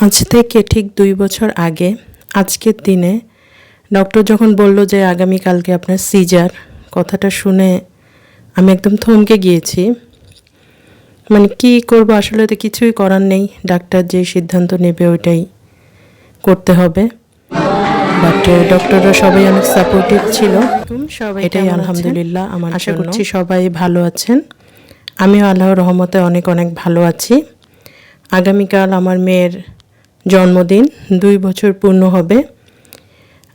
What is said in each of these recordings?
আজ থেকে ঠিক 2 বছর আগে আজকের দিনে ডক্টর যখন বলল যে আগামীকালকে আপনার সিজার, কথাটা শুনে আমি একদম থমকে গিয়েছি। মানে কি করব, আসলে তো কিছুই করার নেই, ডাক্তার যে সিদ্ধান্ত নেবে ওইটাই করতে হবে। বাট ডক্টররা সবাই অনেক সাপোর্টিভ ছিল, এটাই আলহামদুলিল্লাহ। আমার আশা করছি সবাই ভালো আছেন, আমিও আল্লাহর রহমতে অনেক অনেক ভালো আছি। আগামীকাল আমার মেয়ের জন্মদিন, 2 বছর পূর্ণ হবে।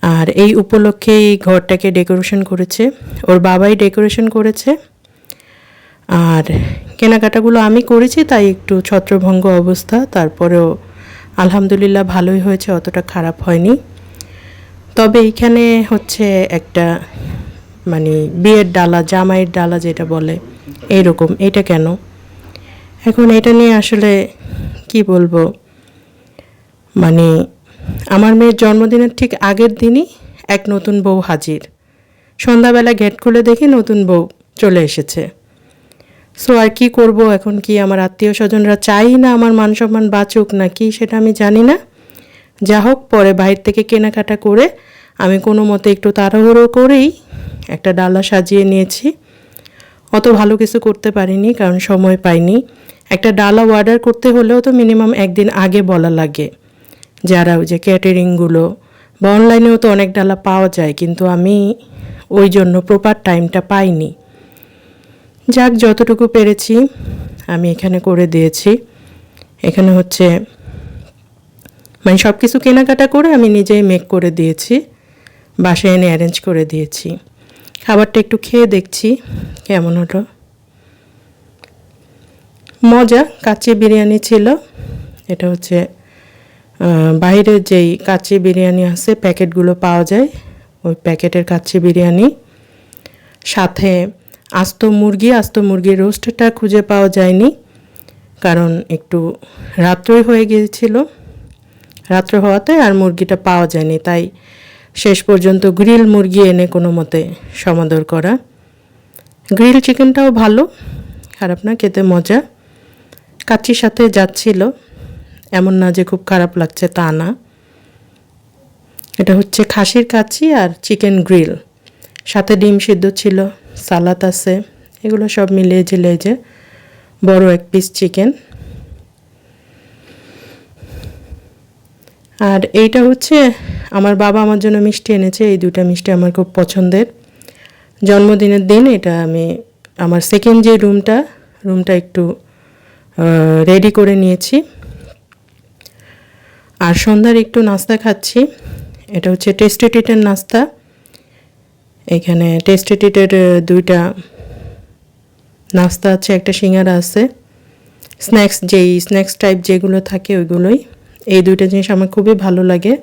আর এই উপলক্ষে এই ঘরটাকে ডেকোরেশন করেছে, ওর বাবাই ডেকোরেশন করেছে। আর কেনাকাটাগুলো আমি করেছি, তাই একটু ছত্রভঙ্গ অবস্থা, তারপরেও আলহামদুলিল্লাহ ভালোই হয়েছে, অতটা খারাপ হয়নি। তবে এইখানে হচ্ছে একটা মানে বিয়ের ডালা, জামাইয়ের ডালা যেটা বলে এইরকম, এটা কেন? এখন এটা নিয়ে আসলে কি বলবো, মানে আমার মেয়ের জন্মদিনের ঠিক আগের দিনই এক নতুন বউ হাজির। সন্ধ্যাবেলা গেট খুলে দেখি নতুন বউ চলে এসেছে। সো আর কি করব, এখন কি আমার আত্মীয় স্বজনরা চাই না আমার মান সম্মান বাঁচুক না কি সেটা আমি জানি না। যা হোক, পরে বাইরে থেকে কেনাকাটা করে আমি কোনো মতে একটু তাড়াহুড়ো করেই একটা ডালা সাজিয়ে নিয়েছি। অত ভালো কিছু করতে পারিনি কারণ সময় পাইনি। একটা ডালা অর্ডার করতে হলেও তো মিনিমাম একদিন আগে বলা লাগে, যারা ওই যে ক্যাটারিংগুলো, বা অনলাইনেও তো অনেক ডালা পাওয়া যায়, কিন্তু আমি ওই জন্য প্রপার টাইমটা পাইনি। যাক, যতটুকু পেরেছি আমি এখানে করে দিয়েছি। এখানে হচ্ছে মানে সব কিছু কেনাকাটা করে আমি নিজেই মেক করে দিয়েছি, বাসায় এনে অ্যারেঞ্জ করে দিয়েছি। খাবারটা একটু খেয়ে দেখছি কেমন হলো। মজা, কাচ্চি বিরিয়ানি ছিল। এটা হচ্ছে বাইরের যেই কাচ্চি বিরিয়ানি আছে, প্যাকেটগুলো পাওয়া যায়, ওই প্যাকেটের কাচ্চি বিরিয়ানি। সাথে আস্ত মুরগির রোস্টটা খুঁজে পাওয়া যায়নি, কারণ একটু রাত্রই হয়ে গিয়েছিল, রাত্র হওয়াতে আর মুরগিটা পাওয়া যায়নি, তাই শেষ পর্যন্ত গ্রিল মুরগি এনে কোনো মতে সমাদর করা। গ্রিল চিকেনটাও ভালো, খারাপ না, খেতে মজা। কাচ্চির সাথে যাচ্ছিল, এমন না যে খুব খারাপ লাগছে তা না। এটা হচ্ছে খাসির কাচ্চি আর চিকেন গ্রিল, সাথে ডিম সিদ্ধ ছিল, সালাদ আছে, এগুলো সব মিলিয়ে ঝিলিয়ে যে বড় এক পিস চিকেন। আর এইটা হচ্ছে আমার বাবা আমার জন্য মিষ্টি এনেছে, এই দুটা মিষ্টি আমার খুব পছন্দের। জন্মদিনের দিন এটা আমি আমার সেকেন্ড যে রুমটা একটু রেডি করে নিয়েছি। আর সন্ধ্যার একটু নাস্তা খাচ্ছি, এটা হচ্ছে টেস্টি ট্রিটের নাস্তা। এখানে টেস্টি ট্রিটের 2টা নাস্তা আছে, একটা সিঙ্গারা আছে, স্ন্যাক্স টাইপ যেগুলো থাকে ওইগুলোই। এই 2টা জিনিস আমার খুবই ভালো লাগে।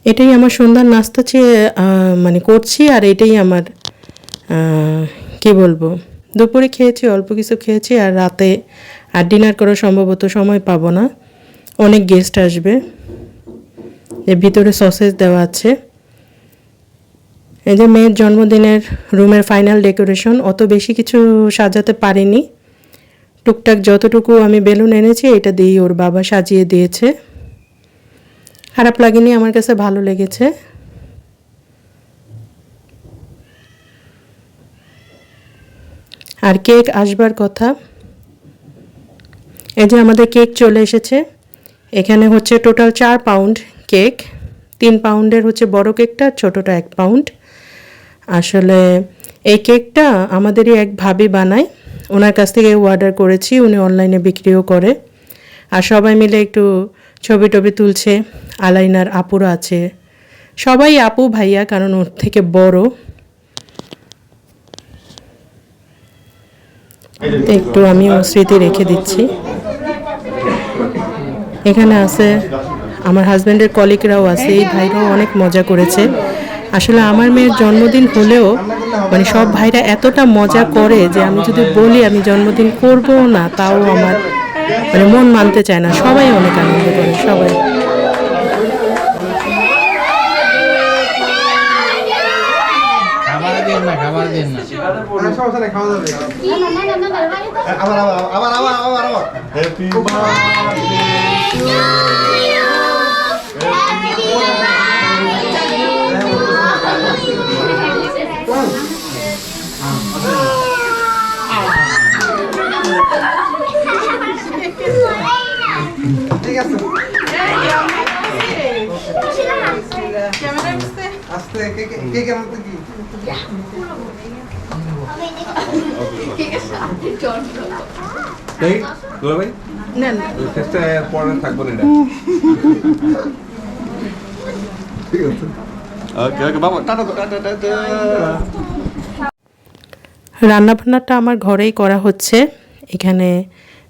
এটাই আমার সন্ধ্যার নাস্তা মানে করছি, আর এটাই আমার কি বলবো, দুপুরে খেয়েছি, অল্প কিছু খেয়েছি, আর রাতে আর ডিনার করার সম্ভবত সময় পাবো না, অনেক গেস্ট আসবে। এর ভিতরে সসেজ দেওয়া আছে। এই যে মেয়ের জন্মদিনের রুমের ফাইনাল ডেকোরেশন, অত বেশি কিছু সাজাতে পারিনি, টুকটাক যতটুকু আমি বেলুন এনেছি এটা দিয়েই ওর বাবা সাজিয়ে দিয়েছে। খারাপ লাগেনি, আমার কাছে ভালো লেগেছে। আর কেক আসবার কথা, এই যে আমাদের কেক চলে এসেছে। এখানে হচ্ছে টোটাল 4 পাউন্ড কেক, 3 পাউন্ডের হচ্ছে বড় কেকটা, ছোটোটা 1 পাউন্ড। আসলে এই কেকটা আমাদেরই এক ভাবি বানায়, ওনার কাছ থেকে অর্ডার করেছি, উনি অনলাইনে বিক্রিও করে। আর সবাই মিলে একটু ছবি টবি তুলছে, আলাইনার আপুরা আছে, সবাই আপু ভাইয়া, কারণ ওর থেকে বড়। একটু আমিও স্মৃতি রেখে দিচ্ছি। এখানে আছে আমার হাজব্যান্ডের কলিগরাও আছে, এই ভাইরাও অনেক মজা করেছে। আসলে আমার মেয়ের জন্মদিন হলেও মানে সব ভাইরা এতটা মজা করে যে আমি যদি বলি আমি জন্মদিন করব না, তাও আমার মানে মন মানতে চায় না, সবাই অনেক আনন্দ করে, সবাই। খাবার দিন না সমস্যা নেই, খাওয়া যাবে। আবার আবার আবার আবার আবার আবার হ্যাপি বার্থডে টু ইউ। ঠিক আছে, আস্তে কে কেমন কি এই দুলা ভাই নেন টেস্টে পরে থাকবো না এটা ঠিক আছে ওকে ওকে বাবা টাটা টাটা টাটা। রান্নাবান্নাটা আমার ঘরেই করা হচ্ছে। এখানে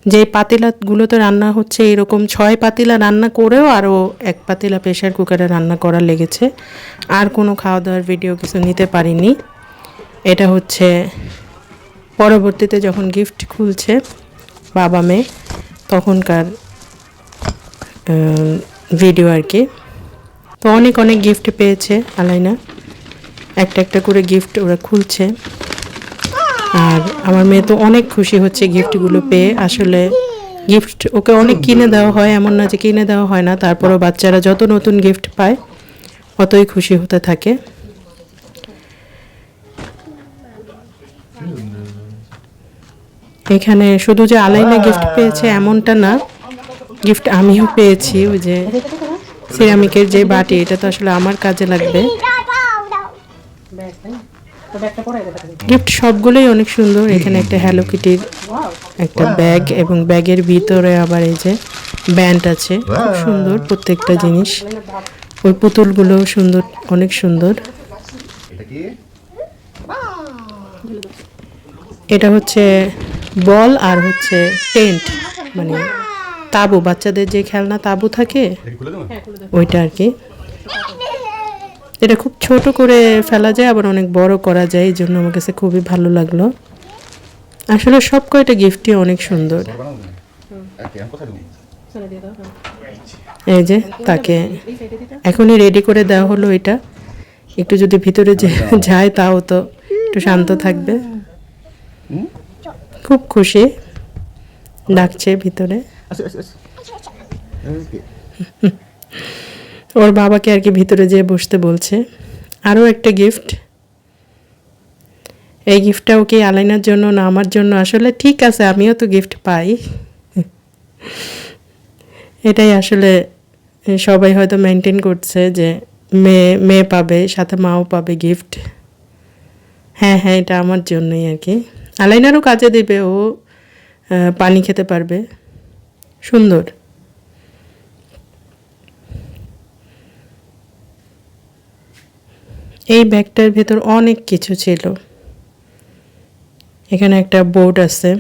যে পাতিলাগুলোতে রান্না হচ্ছে এরকম 6 পাতিলা রান্না করেও আরও 1 পাতিলা প্রেশার কুকারে রান্না করা লেগেছে। আর কোনো খাওয়া দাওয়ার ভিডিও কিছু নিতে পারিনি। এটা হচ্ছে পরবর্তীতে যখন গিফট খুলছে বাবা মেয়ে তখনকার ভিডিও আর কি। তো অনেক অনেক গিফট পেয়েছে আলাইনা, একটা একটা করে গিফট ওরা খুলছে। আর আমার মেয়ে তো অনেক খুশি হচ্ছে গিফটগুলো পেয়ে। আসলে গিফট ওকে অনেক কিনে দেওয়া হয়, এমন না যে কিনে দেওয়া হয় না, তারপরও বাচ্চারা যত নতুন গিফট পায় অতই খুশি হতে থাকে। এখানে শুধু যে আলাইনা গিফট পেয়েছে এমনটা না, গিফট আমিও পেয়েছি। ওই যে সিরামিকের যে বাটি, এটা তো আসলে আমার কাজে লাগবে। গিফট সবগুলোই অনেক সুন্দর। এখানে একটা হ্যালো কিটির একটা ব্যাগ এবং ব্যাগের ভিতরে আবার এই যে ব্যান্ড আছে, খুব সুন্দর প্রত্যেকটা জিনিস। ওই পুতুলগুলো সুন্দর, অনেক সুন্দর। এটা হচ্ছে বল আর হচ্ছে টেন্ট, মানে তাবু, বাচ্চাদের যে খেলনা তাবু থাকে ওইটা আর কি। এটা খুব ছোট করে ফেলা যায় আবার অনেক বড় করা যায়, এই জন্য আমার কাছে খুবই ভালো লাগলো। আসলে সব কয়টা গিফটই অনেক সুন্দর। এই যে তাকে এখনই রেডি করে দেওয়া হলো। এটা একটু যদি ভিতরে যায় তাও তো একটু শান্ত থাকবে। খুব খুশি, ডাকছে ভিতরে। ওর বাবাকে আর কি ভিতরে যেয়ে বসতে বলছে। আরও একটা গিফট, এই গিফটটাও কি আলাইনার জন্য না আমার জন্য? আসলে ঠিক আছে, আমিও তো গিফট পাই। এটাই আসলে সবাই হয়তো মেনটেন করছে যে মেয়ে পাবে, সাথে মাও পাবে গিফট। হ্যাঁ হ্যাঁ, এটা আমার জন্যই আর কি। আলাইনারও কাজে দেবে, ও পানি খেতে পারবে। সুন্দর। এই ব্যাগটার ভেতর অনেক কিছু ছিল। এখানে একটা বোর্ড আছে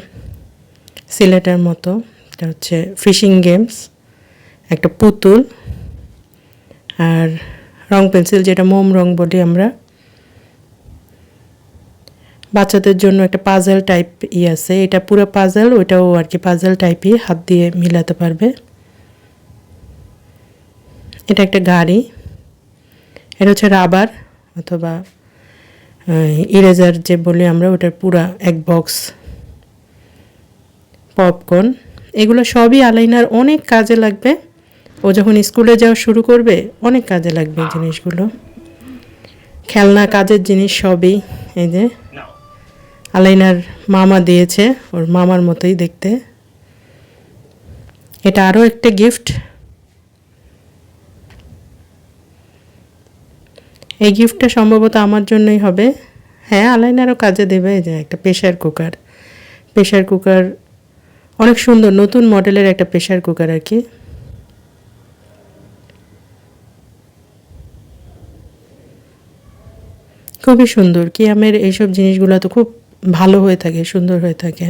সিলেটের মতো, এটা হচ্ছে ফিশিং গেমস, একটা পুতুল আর রং পেন্সিল, যেটা মোম রং বলি আমরা। বাচ্চাদের জন্য একটা পাজল টাইপ আছে, এটা পুরো পাজল, ওইটাও আর কি পাজল টাইপই, হাত দিয়ে মিলাতে পারবে। এটা একটা গাড়ি, এটা হচ্ছে রাবার অথবা ইরেজার যে বলি আমরা, ওটার পুরা এক বক্স। পপকর্ন, এগুলো সবই আলাইনার অনেক কাজে লাগবে। ও যখন স্কুলে যাওয়া শুরু করবে অনেক কাজে লাগবে এই জিনিসগুলো। খেলনা, কাজের জিনিস সবই। এই যে আলাইনার মামা দিয়েছে, ওর মামার মতোই দেখতে। এটা আরও একটা গিফট। এই গিফটটা সম্ভবত আমার জন্যই হবে। হ্যাঁ, আলাইনারও কাজে দেবে। এই যে একটা প্রেশার কুকার, প্রেশার কুকার অনেক সুন্দর, নতুন মডেলের একটা প্রেশার কুকার আর কি। খুবই সুন্দর। কিয়ামের এইসব জিনিসগুলো তো খুব ভালো হয়ে থাকে, সুন্দর হয়ে থাকে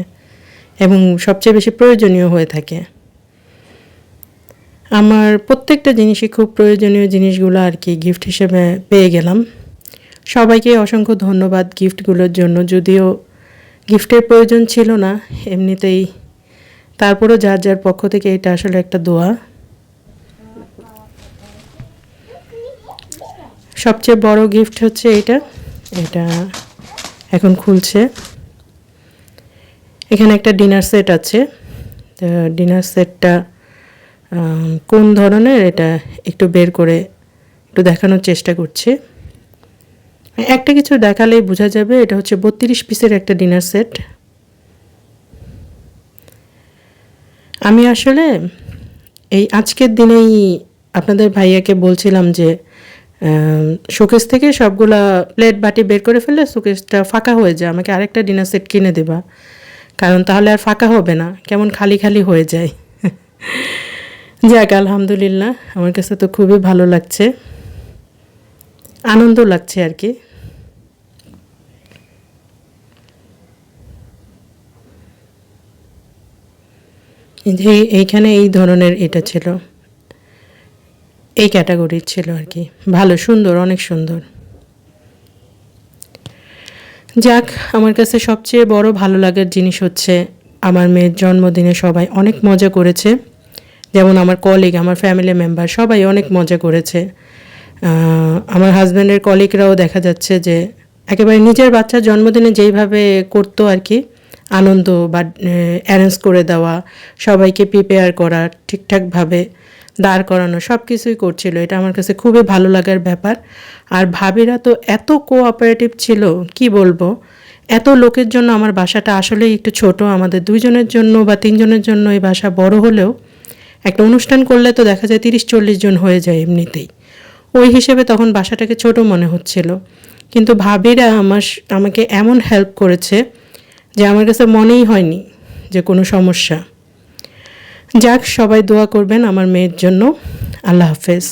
এবং সবচেয়ে বেশি প্রয়োজনীয় হয়ে থাকে। আমার প্রত্যেকটা জিনিসই খুব প্রয়োজনীয় জিনিসগুলো আর কি গিফট হিসেবে পেয়ে গেলাম। সবাইকে অসংখ্য ধন্যবাদ গিফটগুলোর জন্য। যদিও গিফটের প্রয়োজন ছিল না এমনিতেই, তারপরও যার যার পক্ষ থেকে এটা আসলে একটা দোয়া। সবচেয়ে বড় গিফট হচ্ছে এটা এখন খুলছে। এখানে একটা ডিনার সেট আছে। ডিনার সেটটা কোন ধরনের এটা একটু বের করে একটু দেখানোর চেষ্টা করছি। একটা কিছু দেখালেই বোঝা যাবে এটা হচ্ছে 32 পিসের একটা ডিনার সেট। আমি আসলে এই আজকের দিনেই আপনাদের ভাইয়াকে বলছিলাম যে শোকেস থেকে সবগুলা প্লেট বাটি বের করে ফেললে শোকেসটা ফাঁকা হয়ে যায়, আমাকে আরেকটা ডিনার সেট কিনে দেবা, কারণ তাহলে আর ফাঁকা হবে না, কেমন খালি খালি হয়ে যায়। যাক, আলহামদুলিল্লাহ, আমার কাছে তো খুবই ভালো লাগছে, আনন্দ লাগছে আর কি। এইখানে এই ধরনের এটা ছিল, এই ক্যাটাগরির ছিল আর কি। ভালো, সুন্দর, অনেক সুন্দর। যাক, আমার কাছে সবচেয়ে বড় ভালো লাগার জিনিস হচ্ছে আমার মেয়ের জন্মদিনে সবাই অনেক মজা করেছে। যেমন আমার কলিগ, আমার ফ্যামিলি মেম্বার সবাই অনেক মজা করেছে। আমার হাজব্যান্ডের কলিগরাও দেখা যাচ্ছে যে একেবারে নিজের বাচ্চার জন্মদিনে যেইভাবে করতো আর কি, আনন্দ বা অ্যারেঞ্জ করে দেওয়া, সবাইকে প্রিপেয়ার করা, ঠিকঠাকভাবে দাঁড় করানো, সব কিছুই করছিল। এটা আমার কাছে খুবই ভালো লাগার ব্যাপার। আর ভাবিরা তো এত কোঅপারেটিভ ছিল, কি বলবো। এত লোকের জন্য আমার বাসাটা আসলেই একটু ছোট, আমাদের 2 জনের জন্য বা 3 জনের জন্য এই বাসা বড় হলেও একটা অনুষ্ঠান করলে তো দেখা যায় 30-40 জন হয়ে যায় এমনিতেই। ওই হিসেবে তখন বাসাটাকে ছোট মনে হচ্ছিল, কিন্তু ভাবিরা আমাকে এমন হেল্প করেছে যে আমার কাছে মনেই হয়নি যে কোনো সমস্যা। যাক, সবাই দোয়া করবেন আমার মেয়ের জন্য। আল্লাহ হাফেজ।